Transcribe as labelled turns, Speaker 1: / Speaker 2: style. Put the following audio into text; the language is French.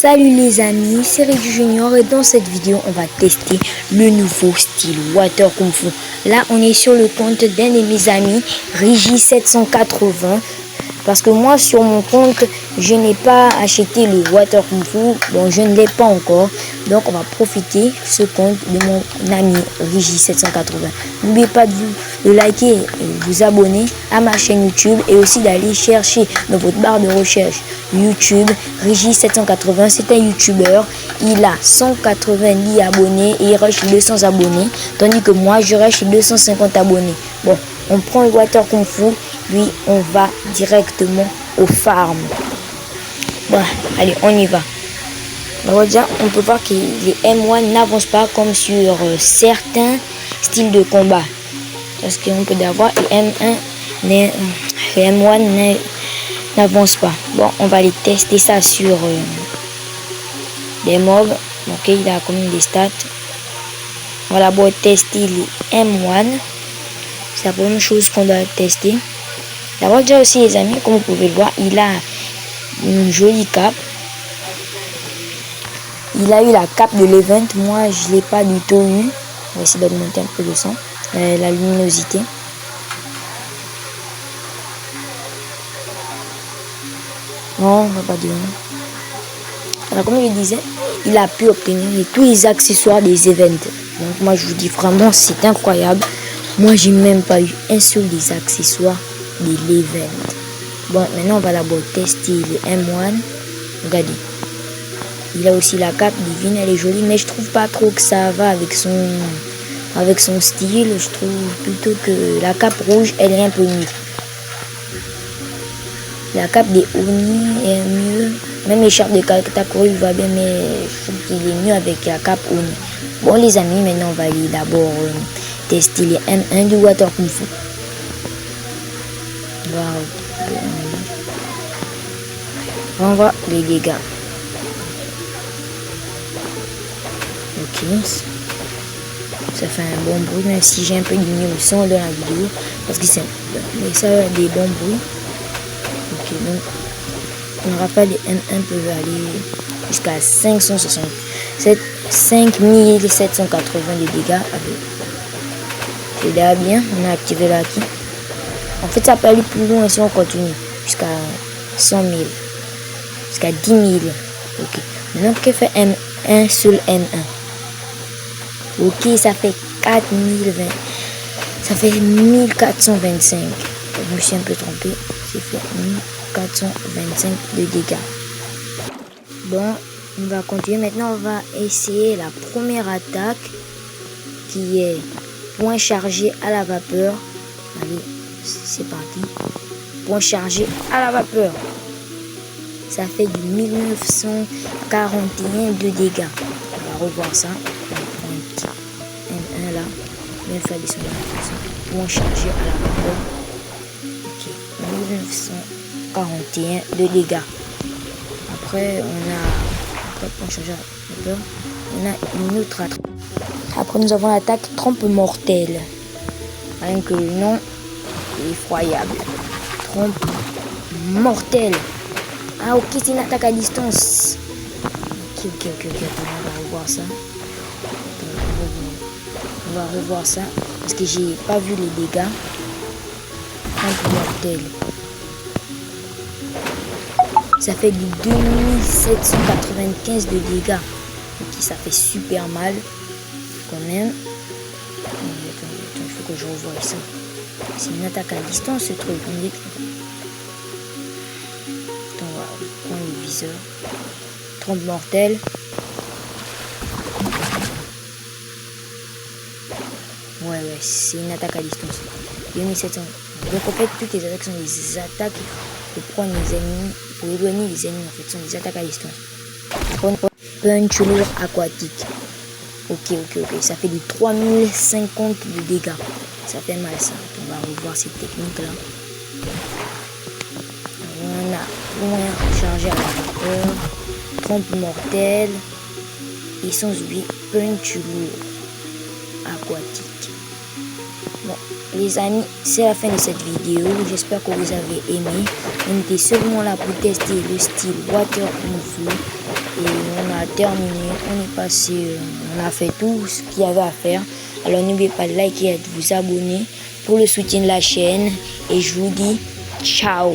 Speaker 1: Salut les amis, c'est Reggie Junior et dans cette vidéo on va tester le nouveau style Water Kung Fu. Là on est sur le compte d'un de mes amis, Reggie780, parce que moi sur mon compte je n'ai pas acheté le Water Kung Fu, bon je ne l'ai pas encore, donc on va profiter ce compte de mon ami Reggie780. N'oubliez pas de liker et vous abonner à ma chaîne YouTube et aussi d'aller chercher dans votre barre de recherche YouTube Reggie780. C'est un youtubeur, il a 190 abonnés et il rush 200 abonnés, tandis que moi je rush 250 abonnés. Bon, on prend le Water Kung Fu, puis on va directement au farm. Bon, allez, on y va. On peut voir que les M1 n'avancent pas comme sur certains styles de combat. Parce qu'on peut avoir les M1 n'avancent pas. Bon, on va aller tester ça sur des mobs. Ok, il a comme des stats. On va d'abord tester les M1. C'est la première chose qu'on doit tester. D'abord déjà aussi les amis, comme vous pouvez le voir, il a une jolie cape. Il a eu la cape de l'event. Moi je l'ai pas du tout eu. On va essayer d'augmenter un peu le son, la luminosité. Non, on va pas dire. Alors comme je disais, il a pu obtenir tous les accessoires des events. Donc moi je vous dis vraiment c'est incroyable. Moi j'ai même pas eu un seul des accessoires de l'event. Bon, maintenant on va d'abord tester le M1. Regardez. Il a aussi la cape divine, elle est jolie, mais je trouve pas trop que ça va avec son style. Je trouve plutôt que la cape rouge, elle est un peu mieux. La cape des Oni est mieux. Même l'écharpe de Katakuri va bien, mais je trouve qu'il est mieux avec la cape Oni. Bon les amis, maintenant on va aller d'abord tester les M1 du Water Kung Fu. On voit les dégâts. Ok, ça fait un bon bruit, même si j'ai un peu diminué le son dans la vidéo parce que c'est ça a des bons bruits. Ok, donc on rappelle les M1 peuvent aller jusqu'à 5780 de dégâts. C'est déjà bien, on a activé l'acquis. En fait ça peut aller plus loin si on continue jusqu'à 100 000, jusqu'à 10 000. Ok, maintenant que fait un seul M1. Ok, ça fait 4020. Ça fait 1425. Je me suis un peu trompé. C'est fait 1425 de dégâts. Bon, on va continuer. Maintenant, on va essayer la première attaque qui est point chargé à la vapeur. Allez, c'est parti. Point chargé à la vapeur. Ça fait du 1941 de dégâts. On va revoir ça. M1 là, bien faire des sons. Point chargé à la vapeur. Ok, 1941 de dégâts. Après, point chargé à la vapeur, on a une autre attaque. Après, nous avons l'attaque trompe mortelle. Rien que le nom est effroyable. Trompe mortelle. Ah, ok, c'est une attaque à distance. Ok. On va revoir ça. On va revoir ça parce que j'ai pas vu les dégâts. Trompe mortelle. Ça fait du 2795 de dégâts. Ok, ça fait super mal quand même. Il faut que je revoie ça. C'est une attaque à distance ce truc. On va prendre le viseur. Trompe mortelle. Ouais, c'est une attaque à distance. 2700. Donc en fait, toutes les attaques sont des attaques pour prendre les ennemis, pour éloigner les ennemis. En fait, sont des attaques à distance. Punch lourd aquatique. Ok. Ça fait du 3050 de dégâts. Ça fait mal ça. On va revoir cette technique là. On a point chargé à la vapeur. Trompe mortelle. Essence 8. Punch lourd aquatique. Bon, les amis, c'est la fin de cette vidéo. J'espère que vous avez aimé. On était seulement là pour tester le style Water Kung Fu. Et terminé. On est passé, on a fait tout ce qu'il y avait à faire. Alors n'oubliez pas de liker et de vous abonner pour le soutien de la chaîne. Et je vous dis ciao.